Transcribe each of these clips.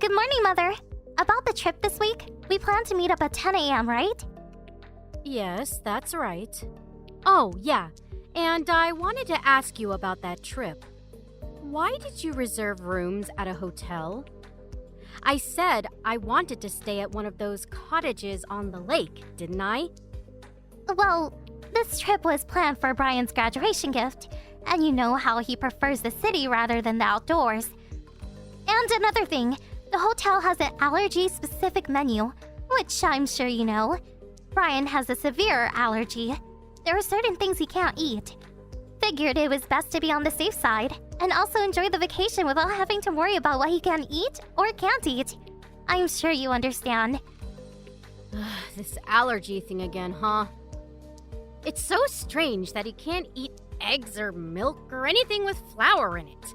Good morning, Mother. About the trip this week, we plan to meet up at 10 a.m., right? Yes, that's right. Oh, yeah. And I wanted to ask you about that trip. Why did you reserve rooms at a hotel? I said I wanted to stay at one of those cottages on the lake, didn't I? Well, this trip was planned for Brian's graduation gift, and you know how he prefers the city rather than the outdoors. And another thing, the hotel has an allergy-specific menu, which I'm sure you know. Brian has a severe allergy. There are certain things he can't eat. Figured it was best to be on the safe side, and also enjoy the vacation without having to worry about what he can eat or can't eat. I'm sure you understand. This allergy thing again, huh? It's so strange that he can't eat eggs or milk or anything with flour in it.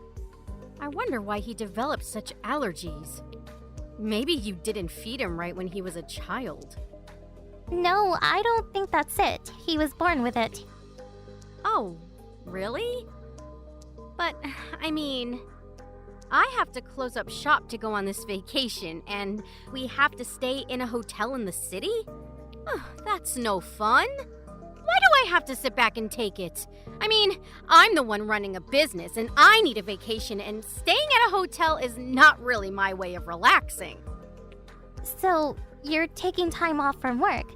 I wonder why he developed such allergies. Maybe you didn't feed him right when he was a child. No, I don't think that's it. He was born with it. Oh, really? But, I mean, I have to close up shop to go on this vacation, and we have to stay in a hotel in the city? That's no fun. Why do I have to sit back and take it? I mean, I'm the one running a business, and I need a vacation, and staying at a hotel is not really my way of relaxing. So, you're taking time off from work?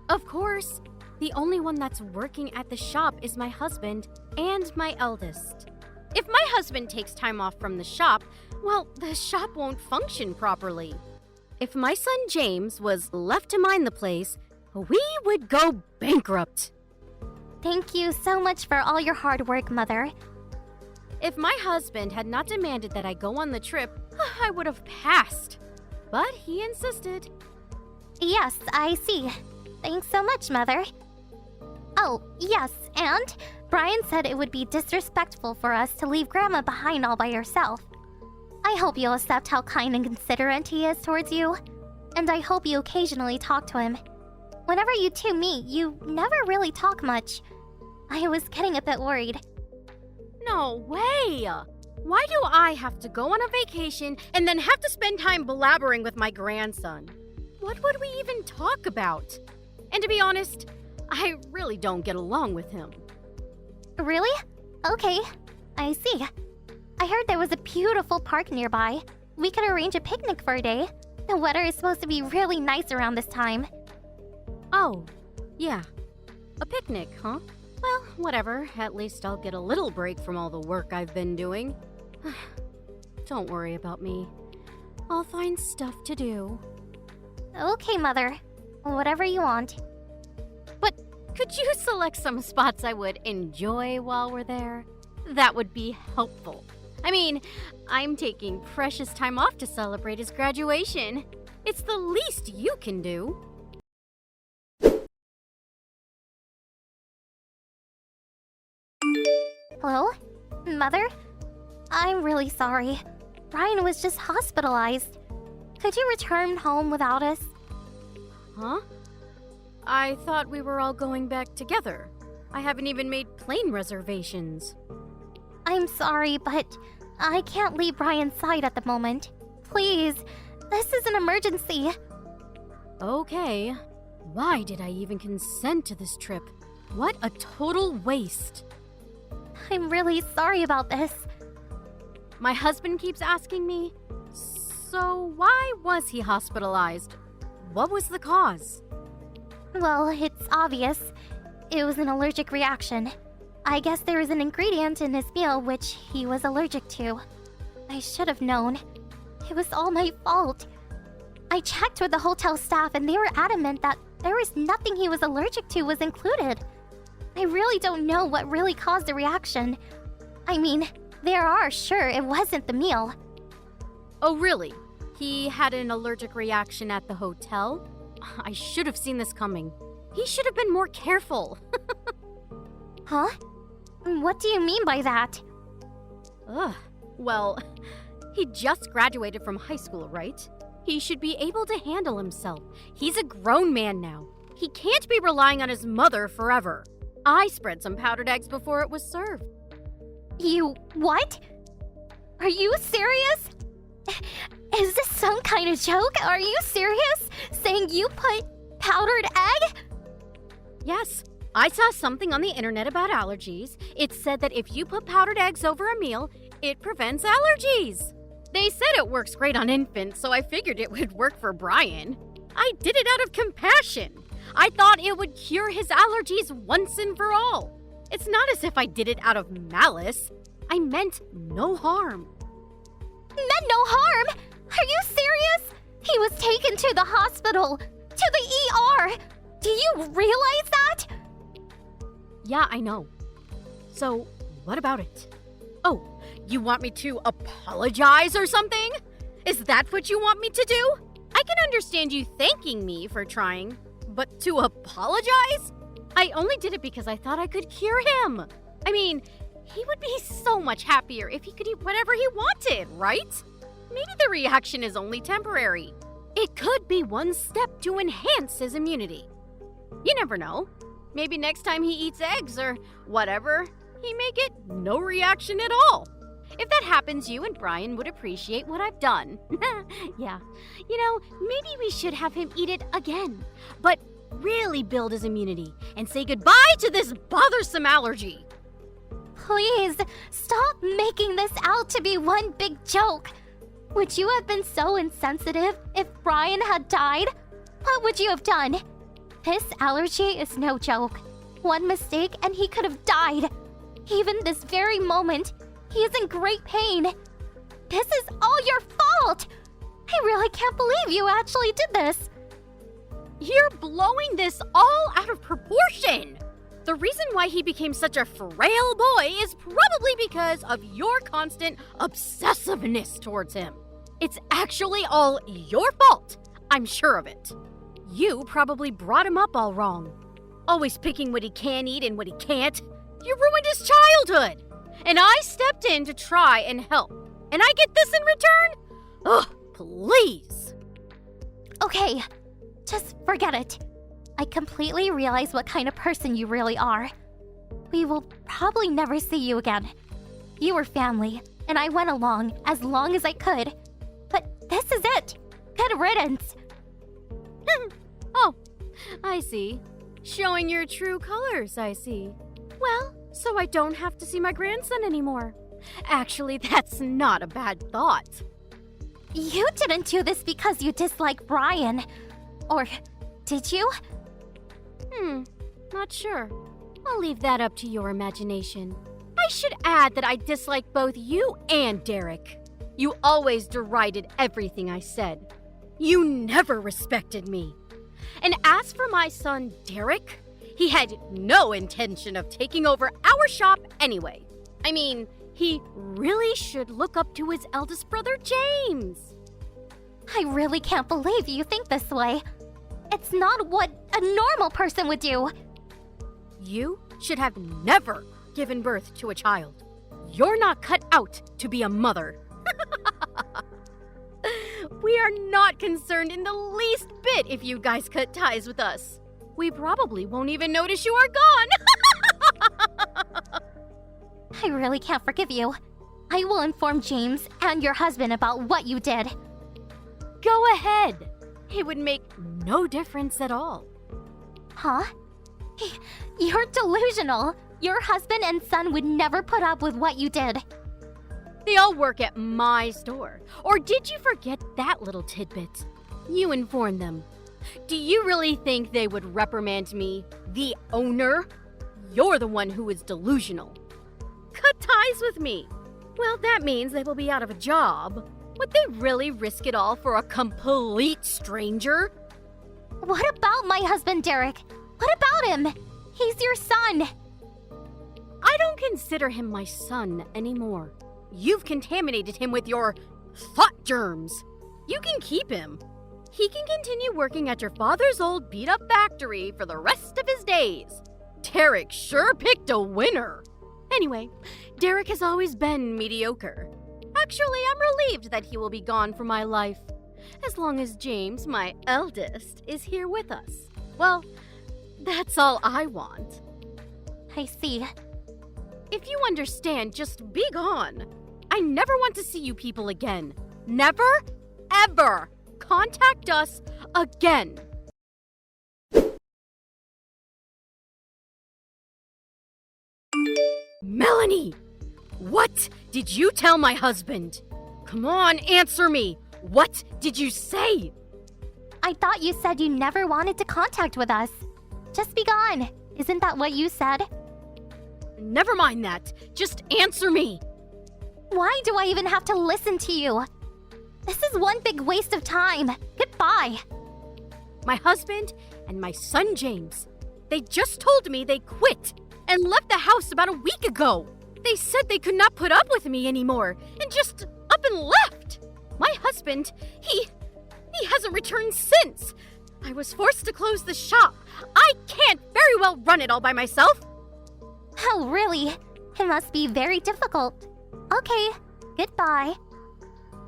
Of course. The only one that's working at the shop is my husband and my eldest. If my husband takes time off from the shop, well, the shop won't function properly. If my son James was left to mind the place, we would go bankrupt. Thank you so much for all your hard work, Mother. If my husband had not demanded that I go on the trip, I would have passed. But he insisted. Yes, I see. Thanks so much, Mother. Oh, yes, and Brian said it would be disrespectful for us to leave Grandma behind all by herself. I hope you'll accept how kind and considerate he is towards you, and I hope you occasionally talk to him. Whenever you two meet, you never really talk much. I was getting a bit worried. No way! Why do I have to go on a vacation and then have to spend time blabbering with my grandson? What would we even talk about? And to be honest, I really don't get along with him. Really? Okay, I see. I heard there was a beautiful park nearby. We could arrange a picnic for a day. The weather is supposed to be really nice around this time. Oh, yeah. A picnic, huh? Well, whatever. At least I'll get a little break from all the work I've been doing. Don't worry about me. I'll find stuff to do. Okay, Mother. Whatever you want. But could you select some spots I would enjoy while we're there? That would be helpful. I mean, I'm taking precious time off to celebrate his graduation. It's the least you can do. Hello? Mother? I'm really sorry. Brian was just hospitalized. Could you return home without us? Huh? I thought we were all going back together. I haven't even made plane reservations. I'm sorry, but I can't leave Brian's side at the moment. Please, this is an emergency. Okay. Why did I even consent to this trip? What a total waste. I'm really sorry about this. My husband keeps asking me, so why was he hospitalized? What was the cause? Well, it's obvious. It was an allergic reaction. I guess there was an ingredient in his meal which he was allergic to. I should have known. It was all my fault. I checked with the hotel staff and they were adamant that there was nothing he was allergic to was included. I really don't know what really caused the reaction. I mean, there are sure it wasn't the meal. Oh, really? He had an allergic reaction at the hotel? I should have seen this coming. He should have been more careful. Huh? What do you mean by that? Well, he just graduated from high school, right? He should be able to handle himself. He's a grown man now. He can't be relying on his mother forever. I spread some powdered eggs before it was served. You what? Are you serious? Is this some kind of joke? Are you serious? Saying you put powdered egg? Yes, I saw something on the internet about allergies. It said that if you put powdered eggs over a meal, it prevents allergies. They said it works great on infants, so I figured it would work for Brian. I did it out of compassion. I thought it would cure his allergies once and for all. It's not as if I did it out of malice. I meant no harm. Meant no harm? Are you serious? He was taken to the hospital, to the ER. Do you realize that? Yeah, I know. So, what about it? Oh, you want me to apologize or something? Is that what you want me to do? I can understand you thanking me for trying, but to apologize? I only did it because I thought I could cure him. I mean, he would be so much happier if he could eat whatever he wanted, right? Maybe the reaction is only temporary. It could be one step to enhance his immunity. You never know. Maybe next time he eats eggs or whatever, he may get no reaction at all. If that happens, you and Brian would appreciate what I've done. Yeah. You know, maybe we should have him eat it again. But really build his immunity and say goodbye to this bothersome allergy. Please, stop making this out to be one big joke. Would you have been so insensitive if Brian had died? What would you have done? This allergy is no joke. One mistake and he could have died. Even this very moment, he is in great pain. This is all your fault. I really can't believe you actually did this. You're blowing this all out of proportion. The reason why he became such a frail boy is probably because of your constant obsessiveness towards him. It's actually all your fault. I'm sure of it. You probably brought him up all wrong. Always picking what he can eat and what he can't. You ruined his childhood. And I stepped in to try and help. And I get this in return? Ugh, please. Okay, just forget it. I completely realize what kind of person you really are. We will probably never see you again. You were family, and I went along as long as I could. But this is it. Good riddance. Oh, I see. Showing your true colors, I see. Well, so I don't have to see my grandson anymore. Actually, that's not a bad thought. You didn't do this because you dislike Brian. Or did you? Not sure. I'll leave that up to your imagination. I should add that I dislike both you and Derek. You always derided everything I said. You never respected me. And as for my son, Derek, he had no intention of taking over our shop anyway. I mean, he really should look up to his eldest brother, James. I really can't believe you think this way. It's not what a normal person would do. You should have never given birth to a child. You're not cut out to be a mother. We are not concerned in the least bit if you guys cut ties with us. We probably won't even notice you are gone. I really can't forgive you. I will inform James and your husband about what you did. Go ahead. It would make no difference at all. Huh? You're delusional. Your husband and son would never put up with what you did. They all work at my store. Or did you forget that little tidbit? You informed them. Do you really think they would reprimand me, the owner? You're the one who is delusional. Cut ties with me. Well, that means they will be out of a job. Would they really risk it all for a complete stranger? What about my husband, Derek? What about him? He's your son. I don't consider him my son anymore. You've contaminated him with your thought germs. You can keep him. He can continue working at your father's old beat-up factory for the rest of his days. Derek sure picked a winner. Anyway, Derek has always been mediocre. Actually, I'm relieved that he will be gone from my life. As long as James, my eldest, is here with us. Well, that's all I want. I see. If you understand, just be gone. I never want to see you people again. Never, ever contact us again. Melanie! What did you tell my husband? Come on, answer me. What did you say? I thought you said you never wanted to contact with us. Just be gone. Isn't that what you said? Never mind that. Just answer me. Why do I even have to listen to you? This is one big waste of time. Goodbye. My husband and my son James, they just told me they quit and left the house about a week ago. They said they could not put up with me anymore and just up and left. My husband, he hasn't returned since. I was forced to close the shop. I can't very well run it all by myself. Oh, really? It must be very difficult. Okay, goodbye.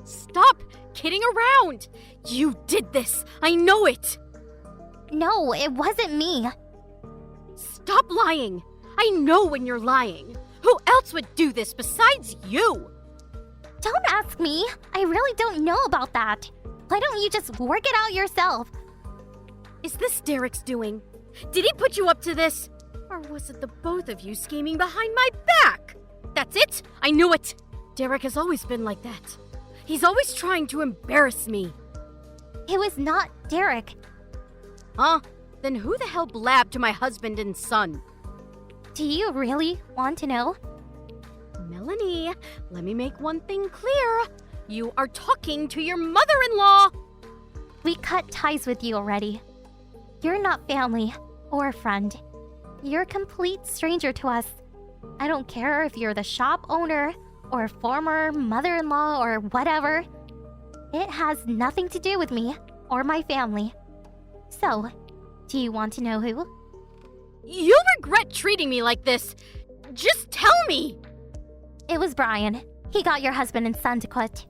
Stop kidding around. You did this. I know it. No, it wasn't me. Stop lying. I know when you're lying. Who else would do this besides you? Don't ask me. I really don't know about that. Why don't you just work it out yourself? Is this Derek's doing? Did he put you up to this? Or was it the both of you scheming behind my back? That's it. I knew it. Derek has always been like that. He's always trying to embarrass me. It was not Derek. Huh? Then who the hell blabbed to my husband and son? Do you really want to know? Melanie, let me make one thing clear. You are talking to your mother-in-law. We cut ties with you already. You're not family or a friend. You're a complete stranger to us. I don't care if you're the shop owner or former mother-in-law or whatever. It has nothing to do with me or my family. So, do you want to know who? You'll regret treating me like this. Just tell me. It was Brian. He got your husband and son to quit.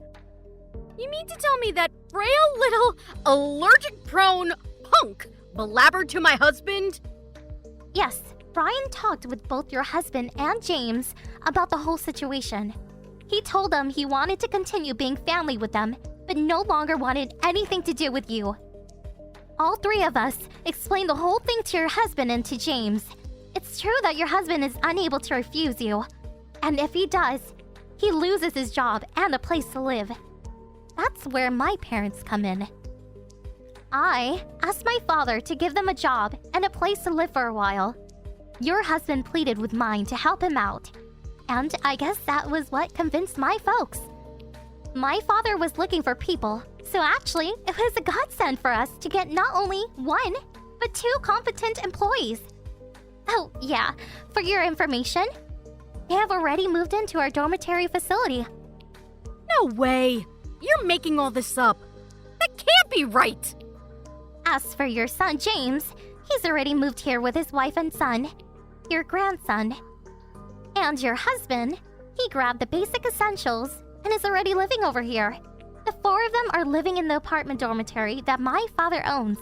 You mean to tell me that frail little allergic-prone punk blabbered to my husband? Yes, Brian talked with both your husband and James about the whole situation. He told them he wanted to continue being family with them, but no longer wanted anything to do with you. All three of us explained the whole thing to your husband and to James. It's true that your husband is unable to refuse you. And if he does, he loses his job and a place to live. That's where my parents come in. I asked my father to give them a job and a place to live for a while. Your husband pleaded with mine to help him out. And I guess that was what convinced my folks. My father was looking for people, so actually, it was a godsend for us to get not only one, but two competent employees. Oh, yeah, for your information, they have already moved into our dormitory facility. No way! You're making all this up. That can't be right! As for your son, James, he's already moved here with his wife and son, your grandson. And your husband, he grabbed the basic essentials and is already living over here. The four of them are living in the apartment dormitory that my father owns.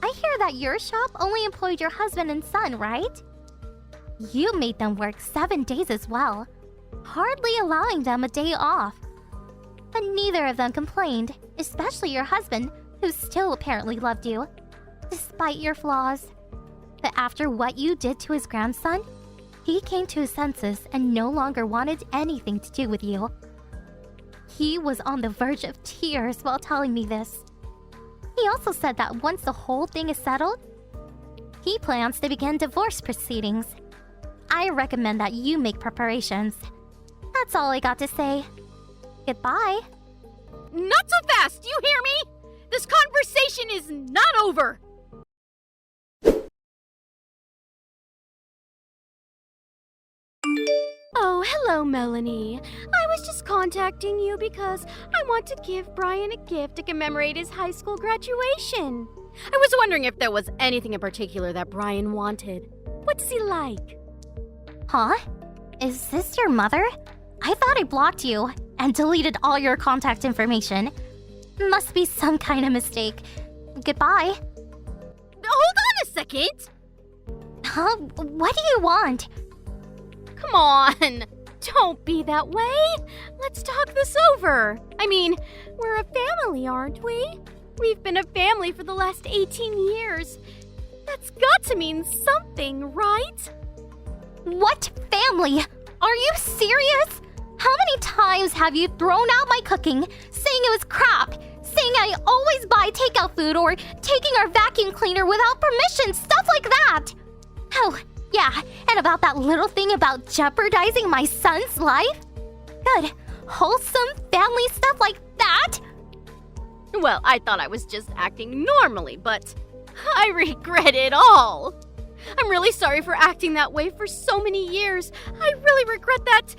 I hear that your shop only employed your husband and son, right? You made them work 7 days as well, hardly allowing them a day off. But neither of them complained, especially your husband, who still apparently loved you, despite your flaws. But after what you did to his grandson, he came to his senses and no longer wanted anything to do with you. He was on the verge of tears while telling me this. He also said that once the whole thing is settled, he plans to begin divorce proceedings. I recommend that you make preparations. That's all I got to say. Goodbye. Not so fast, you hear me? This conversation is not over. Oh, hello, Melanie. I was just contacting you because I want to give Brian a gift to commemorate his high school graduation. I was wondering if there was anything in particular that Brian wanted. What does he like? Huh? Is this your mother? I thought I blocked you and deleted all your contact information. Must be some kind of mistake. Goodbye. Hold on a second. Huh? What do you want? Come on. Don't be that way. Let's talk this over. I mean, we're a family, aren't we? We've been a family for the last 18 years. That's got to mean something, right? What family? Are you serious? How many times have you thrown out my cooking, saying it was crap, saying I always buy takeout food, or taking our vacuum cleaner without permission, stuff like that? Oh, yeah, and about that little thing about jeopardizing my son's life? Good, wholesome family stuff like that? Well, I thought I was just acting normally, but I regret it all. I'm really sorry for acting that way for so many years. I really regret that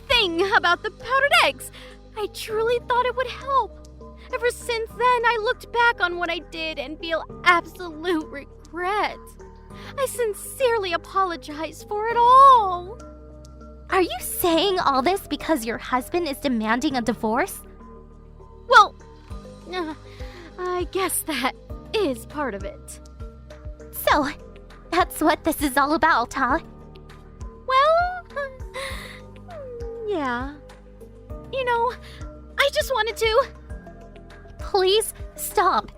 thing about the powdered eggs. I truly thought it would help. Ever since then, I looked back on what I did and feel absolute regret. I sincerely apologize for it all. Are you saying all this because your husband is demanding a divorce? Well, I guess that is part of it. So, that's what this is all about, huh? Well, yeah. You know, I just wanted to... Please stop.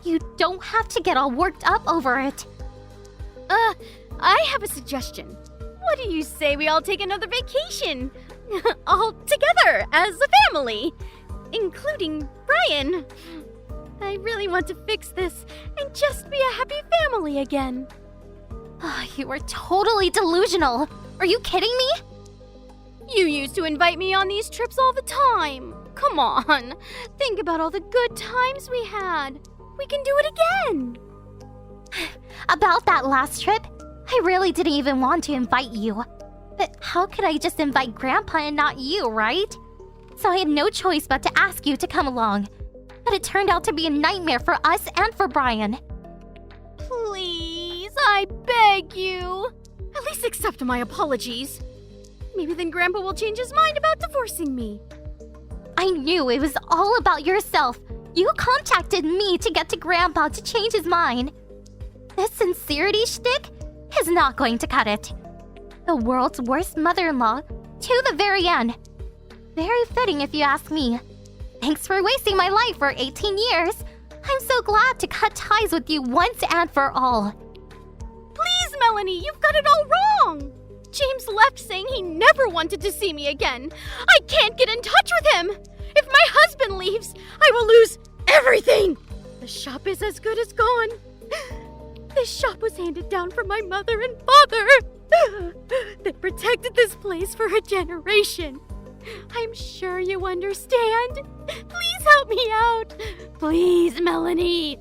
You don't have to get all worked up over it. I have a suggestion. What do you say we all take another vacation? All together as a family, including Brian. I really want to fix this and just be a happy family again. You are totally delusional. Are you kidding me? You used to invite me on these trips all the time. Come on, think about all the good times we had. We can do it again. About that last trip, I really didn't even want to invite you. But how could I just invite Grandpa and not you, right? So I had no choice but to ask you to come along. But it turned out to be a nightmare for us and for Brian. Please, I beg you. At least accept my apologies. Maybe then Grandpa will change his mind about divorcing me. I knew it was all about yourself. You contacted me to get to Grandpa to change his mind. This sincerity shtick is not going to cut it. The world's worst mother-in-law to the very end. Very fitting if you ask me. Thanks for wasting my life for 18 years. I'm so glad to cut ties with you once and for all. Please, Melanie, you've got it all wrong. James left saying he never wanted to see me again. I can't get in touch with him. If my husband leaves, I will lose everything. The shop is as good as gone. This shop was handed down from my mother and father. They protected this place for a generation. I'm sure you understand. Please help me out. Please, Melanie.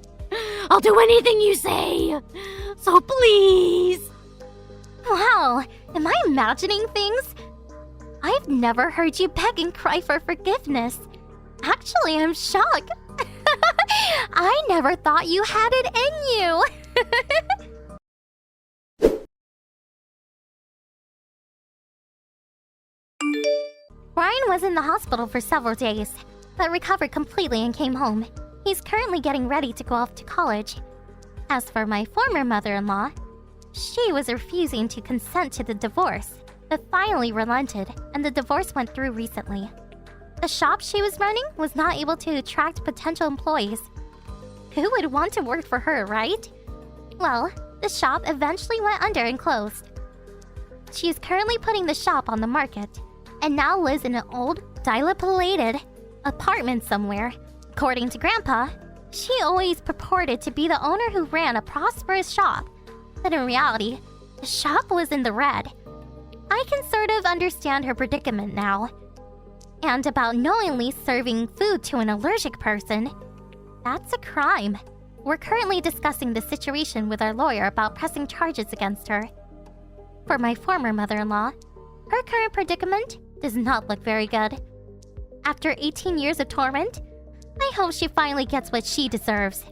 I'll do anything you say. So please. Wow, am I imagining things? I've never heard you beg and cry for forgiveness. Actually, I'm shocked. I never thought you had it in you. Brian was in the hospital for several days, but recovered completely and came home. He's currently getting ready to go off to college. As for my former mother-in-law, she was refusing to consent to the divorce, but finally relented, and the divorce went through recently. The shop she was running was not able to attract potential employees. Who would want to work for her, right? Well, the shop eventually went under and closed. She is currently putting the shop on the market, and now lives in an old, dilapidated apartment somewhere. According to Grandpa, she always purported to be the owner who ran a prosperous shop, but in reality, the shop was in the red. I can sort of understand her predicament now. And about knowingly serving food to an allergic person, that's a crime. We're currently discussing the situation with our lawyer about pressing charges against her. For my former mother-in-law, her current predicament does not look very good. After 18 years of torment, I hope she finally gets what she deserves.